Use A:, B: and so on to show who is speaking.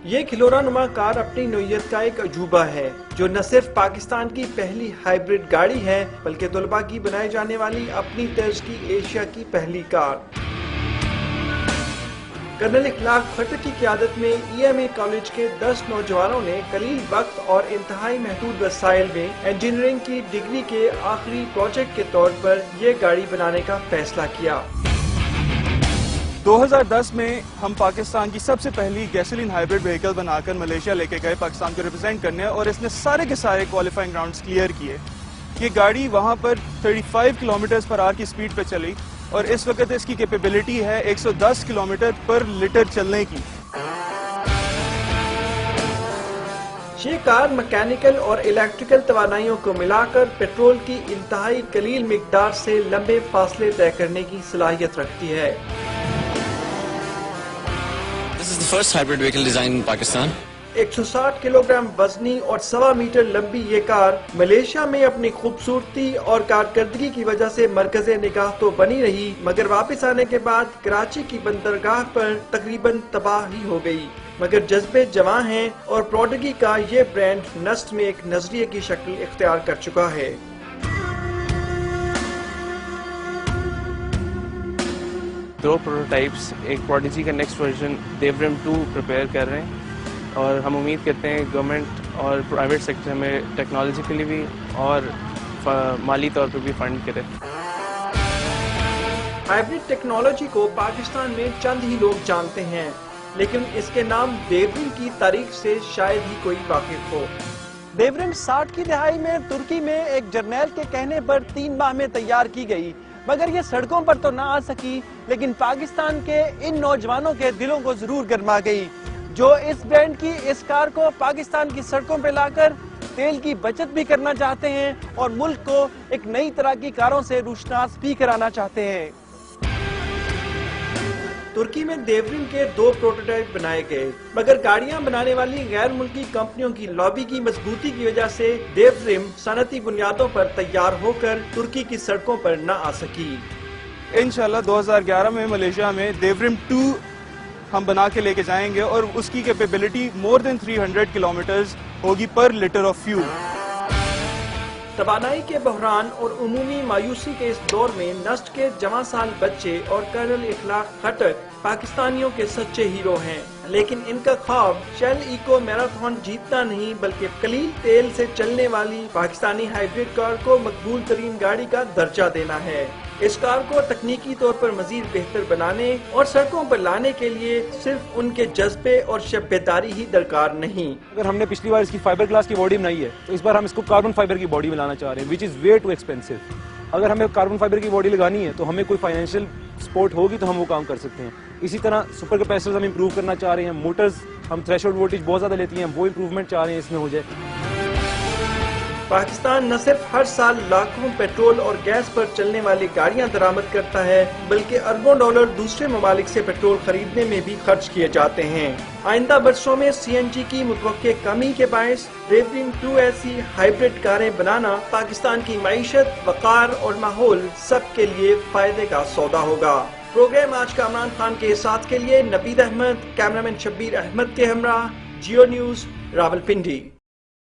A: یہ کھلونا نما کار اپنی نوعیت کا ایک عجوبہ ہے جو نہ صرف پاکستان کی پہلی ہائیبرڈ گاڑی ہے بلکہ طلباء کی بنائی جانے والی اپنی طرز کی ایشیا کی پہلی کار۔ کرنل اخلاق خٹک کی قیادت میں EMA کالج کے 10 نوجوانوں نے قلیل وقت اور انتہائی محدود وسائل میں انجینئرنگ کی ڈگری کے آخری پروجیکٹ کے طور پر یہ گاڑی بنانے کا فیصلہ کیا۔
B: 2010 میں ہم پاکستان کی سب سے پہلی گیسولین ہائیبرڈ وہیکل بنا کر ملیشیا لے کے گئے پاکستان کو ریپرزینٹ کرنے، اور اس نے سارے کے سارے کوالیفائنگ راؤنڈز کلیئر کیے۔ یہ گاڑی وہاں پر 35 کلومیٹرز پر آور کی سپیڈ پہ چلی اور اس وقت اس کی کیپیبلٹی ہے 110 کلومیٹر پر لیٹر چلنے کی۔
A: یہ کار مکینیکل اور الیکٹریکل توانائیوں کو ملا کر پیٹرول کی انتہائی قلیل مقدار سے لمبے فاصلے طے کرنے کی صلاحیت رکھتی ہے۔
C: This is the first hybrid vehicle designed in Pakistan.
A: 160 kilogram وزنی اور 1.25 میٹر لمبی یہ کار ملیشیا میں اپنی خوبصورتی اور کارکردگی کی وجہ سے مرکز نگاہ تو بنی رہی، مگر واپس آنے کے بعد کراچی کی بندرگاہ پر تقریباً تباہ ہی ہو گئی۔ مگر جذبے جواں ہیں اور پروڈگی کا یہ برانڈ نسٹ میں ایک نظریے کی شکل اختیار کر چکا ہے۔
D: دو پروٹوٹائپس، ایک پروڈیجی کا نیکسٹ ورژن دیورم 2 پریپیئر کر رہے ہیں، اور ہم امید کرتے ہیں گورنمنٹ اور پرائیویٹ سیکٹر میں ٹیکنالوجیکلی بھی اور مالی طور پہ بھی فنڈ کرے۔
A: ہائیبرڈ ٹیکنالوجی کو پاکستان میں چند ہی لوگ جانتے ہیں، لیکن اس کے نام دیورم کی تاریخ سے شاید ہی کوئی واقف ہو۔ دیورم 60 کی دہائی میں ترکی میں ایک جرنیل کے کہنے پر 3 ماہ میں تیار کی گئی، مگر یہ سڑکوں پر تو نہ آ سکی لیکن پاکستان کے ان نوجوانوں کے دلوں کو ضرور گرما گئی جو اس برانڈ کی اس کار کو پاکستان کی سڑکوں پہ لا کر تیل کی بچت بھی کرنا چاہتے ہیں اور ملک کو ایک نئی طرح کی کاروں سے روشناس بھی کرانا چاہتے ہیں۔ ترکی میں دیورم کے 2 پروٹوٹائپ بنائے گئے، مگر گاڑیاں بنانے والی غیر ملکی کمپنیوں کی لابی کی مضبوطی کی وجہ سے دیورم صنعتی بنیادوں پر تیار ہو کر ترکی کی سڑکوں پر نہ آ سکی۔
B: انشاءاللہ 2011 میں ملیشیا میں دیورم 2 ہم بنا کے لے کے جائیں گے اور اس کی کیپیبلٹی مور دین 300 کلومیٹرز ہوگی پر لیٹر آف فیول۔
A: توانائی کے بحران اور عمومی مایوسی کے اس دور میں نسٹ کے جوان سال بچے اور کرنل اخلاق خٹک پاکستانیوں کے سچے ہیرو ہیں، لیکن ان کا خواب شیل ایکو میراتھن جیتنا نہیں بلکہ قلیل تیل سے چلنے والی پاکستانی ہائیبرڈ کار کو مقبول ترین گاڑی کا درجہ دینا ہے۔ اس کار کو تکنیکی طور پر مزید بہتر بنانے اور سڑکوں پر لانے کے لیے صرف ان کے جذبے اور شب بیداری ہی درکار نہیں۔
E: اگر ہم نے پچھلی بار اس کی فائبر گلاس کی باڈی بنائی ہے تو اس بار ہم اس کو کاربن فائبر کی باڈی بنانا چاہ رہے ہیں which is way too expensive۔ اگر ہمیں کاربن فائبر کی باڈی لگانی ہے تو ہمیں کوئی فائنینشیل سپورٹ ہوگی تو ہم وہ کام کر سکتے ہیں۔ اسی طرح سپر کیپیسٹرز ہم امپروو کرنا چاہ رہے ہیں، موٹرز ہم تھریش ہولڈ وولٹیج بہت زیادہ لیتی ہیں، وہ امپروومنٹ چاہ رہے ہیں اس میں ہو جائے۔
A: پاکستان نہ صرف ہر سال لاکھوں پیٹرول اور گیس پر چلنے والی گاڑیاں درآمد کرتا ہے بلکہ اربوں ڈالر دوسرے ممالک سے پیٹرول خریدنے میں بھی خرچ کیے جاتے ہیں۔ آئندہ برسوں میں CNG کی متوقع کمی کے باعث دیورم 2 ایسی ہائیبرڈ کاریں بنانا پاکستان کی معیشت، وقار اور ماحول سب کے لیے فائدے کا سودا ہوگا۔ پروگرام آج کا عمران خان کے ساتھ کے لیے نوید احمد، کیمرامین شبیر احمد کے ہمراہ، جیو نیوز، راولپنڈی۔